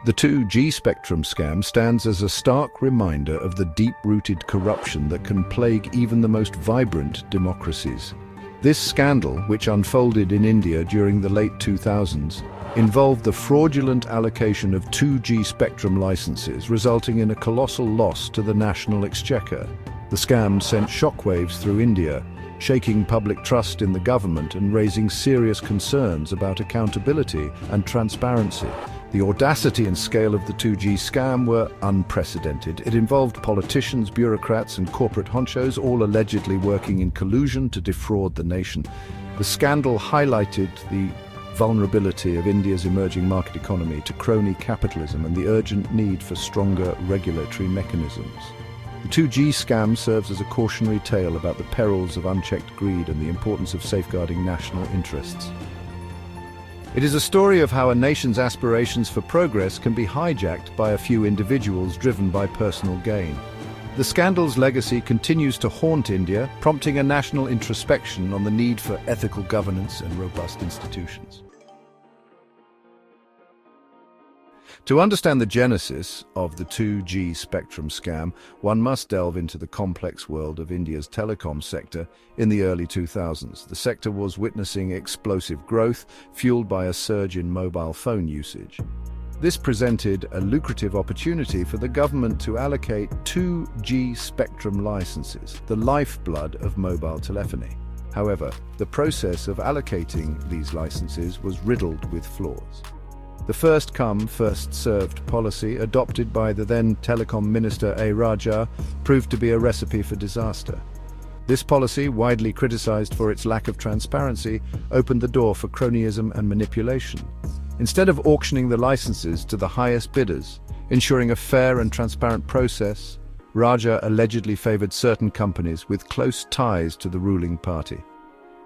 The 2G spectrum scam stands as a stark reminder of the deep-rooted corruption that can plague even the most vibrant democracies. This scandal, which unfolded in India during the late 2000s, involved the fraudulent allocation of 2G spectrum licenses, resulting in a colossal loss to the national exchequer. The scam sent shockwaves through India, shaking public trust in the government and raising serious concerns about accountability and transparency. The audacity and scale of the 2G scam were unprecedented. It involved politicians, bureaucrats, and corporate honchos, all allegedly working in collusion to defraud the nation. The scandal highlighted the vulnerability of India's emerging market economy to crony capitalism and the urgent need for stronger regulatory mechanisms. The 2G scam serves as a cautionary tale about the perils of unchecked greed and the importance of safeguarding national interests. It is a story of how a nation's aspirations for progress can be hijacked by a few individuals driven by personal gain. The scandal's legacy continues to haunt India, prompting a national introspection on the need for ethical governance and robust institutions. To understand the genesis of the 2G spectrum scam, one must delve into the complex world of India's telecom sector in the early 2000s. The sector was witnessing explosive growth, fueled by a surge in mobile phone usage. This presented a lucrative opportunity for the government to allocate 2G spectrum licenses, the lifeblood of mobile telephony. However, the process of allocating these licenses was riddled with flaws. The first-come, first-served policy adopted by the then Telecom Minister A. Raja proved to be a recipe for disaster. This policy, widely criticized for its lack of transparency, opened the door for cronyism and manipulation. Instead of auctioning the licenses to the highest bidders, ensuring a fair and transparent process, Raja allegedly favored certain companies with close ties to the ruling party.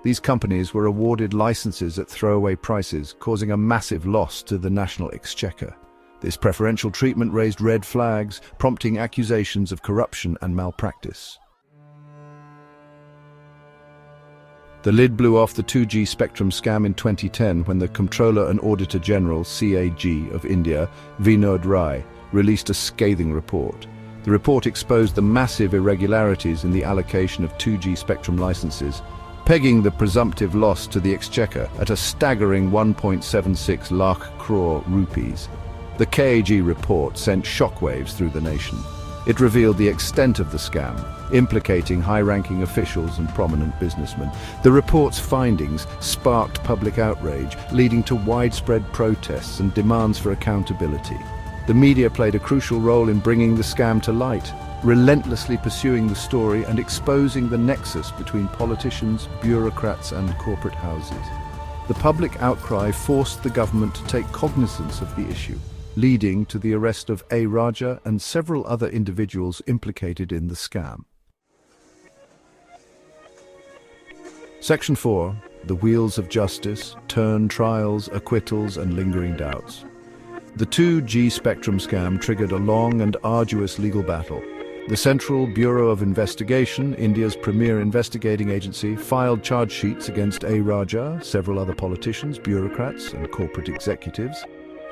These companies were awarded licenses at throwaway prices, causing a massive loss to the national exchequer. This preferential treatment raised red flags, prompting accusations of corruption and malpractice. The lid blew off the 2G spectrum scam in 2010 when the Comptroller and Auditor General (CAG) of India, Vinod Rai, released a scathing report. The report exposed the massive irregularities in the allocation of 2G spectrum licenses, pegging the presumptive loss to the exchequer at a staggering 1.76 lakh crore rupees. The KAG report sent shockwaves through the nation. It revealed the extent of the scam, implicating high-ranking officials and prominent businessmen. The report's findings sparked public outrage, leading to widespread protests and demands for accountability. The media played a crucial role in bringing the scam to light, relentlessly pursuing the story and exposing the nexus between politicians, bureaucrats, and corporate houses. The public outcry forced the government to take cognizance of the issue, leading to the arrest of A. Raja and several other individuals implicated in the scam. Section 4. The wheels of justice turn trials, acquittals, and lingering doubts. The 2G spectrum scam triggered a long and arduous legal battle. The Central Bureau of Investigation, India's premier investigating agency, filed charge sheets against A. Raja, several other politicians, bureaucrats, and corporate executives.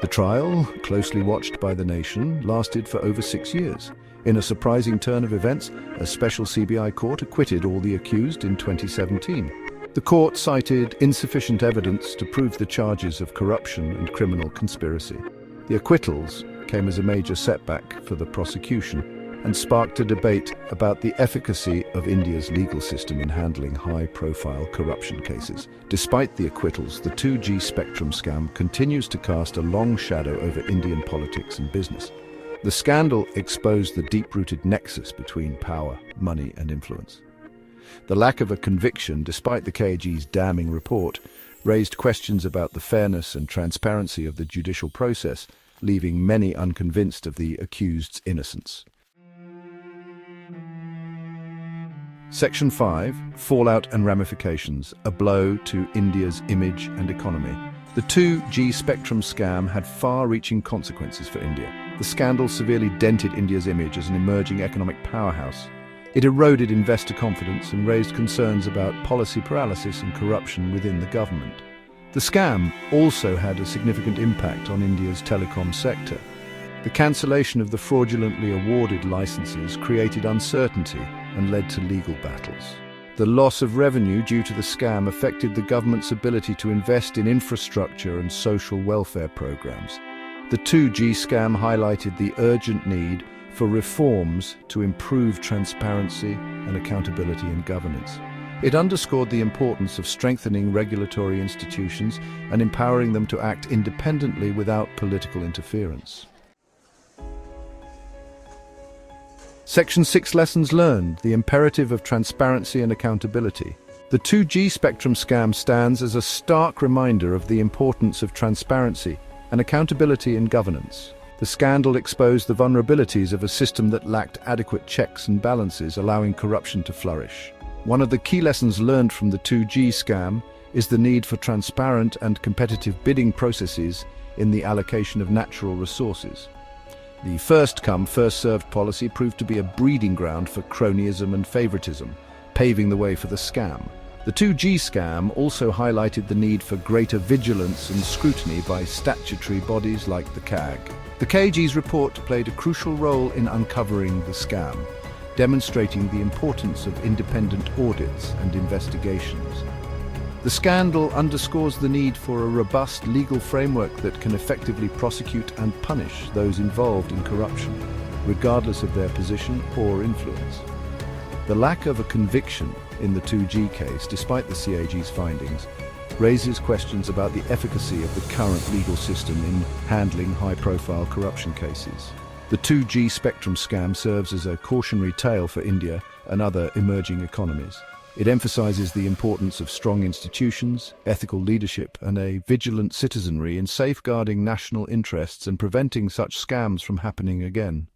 The trial, closely watched by the nation, lasted for over 6 years. In a surprising turn of events, a special CBI court acquitted all the accused in 2017. The court cited insufficient evidence to prove the charges of corruption and criminal conspiracy. The acquittals came as a major setback for the prosecution and sparked a debate about the efficacy of India's legal system in handling high-profile corruption cases. Despite the acquittals, the 2G spectrum scam continues to cast a long shadow over Indian politics and business. The scandal exposed the deep-rooted nexus between power, money, and influence. The lack of a conviction, despite the KAG's damning report, raised questions about the fairness and transparency of the judicial process, leaving many unconvinced of the accused's innocence. Section 5. Fallout and Ramifications, a blow to India's image and economy. The 2G spectrum scam had far-reaching consequences for India. The scandal severely dented India's image as an emerging economic powerhouse. It eroded investor confidence and raised concerns about policy paralysis and corruption within the government. The scam also had a significant impact on India's telecom sector. The cancellation of the fraudulently awarded licenses created uncertainty and led to legal battles. The loss of revenue due to the scam affected the government's ability to invest in infrastructure and social welfare programs. The 2G scam highlighted the urgent need for reforms to improve transparency and accountability in governance. It underscored the importance of strengthening regulatory institutions and empowering them to act independently without political interference. Section 6 Lessons Learned, the imperative of transparency and accountability. The 2G spectrum scam stands as a stark reminder of the importance of transparency and accountability in governance. The scandal exposed the vulnerabilities of a system that lacked adequate checks and balances, allowing corruption to flourish. One of the key lessons learned from the 2G scam is the need for transparent and competitive bidding processes in the allocation of natural resources. The first-come, first-served policy proved to be a breeding ground for cronyism and favoritism, paving the way for the scam. The 2G scam also highlighted the need for greater vigilance and scrutiny by statutory bodies like the CAG. The KG's report played a crucial role in uncovering the scam, demonstrating the importance of independent audits and investigations. The scandal underscores the need for a robust legal framework that can effectively prosecute and punish those involved in corruption, regardless of their position or influence. The lack of a conviction in the 2G case, despite the CAG's findings, raises questions about the efficacy of the current legal system in handling high-profile corruption cases. The 2G spectrum scam serves as a cautionary tale for India and other emerging economies. It emphasizes the importance of strong institutions, ethical leadership, and a vigilant citizenry in safeguarding national interests and preventing such scams from happening again.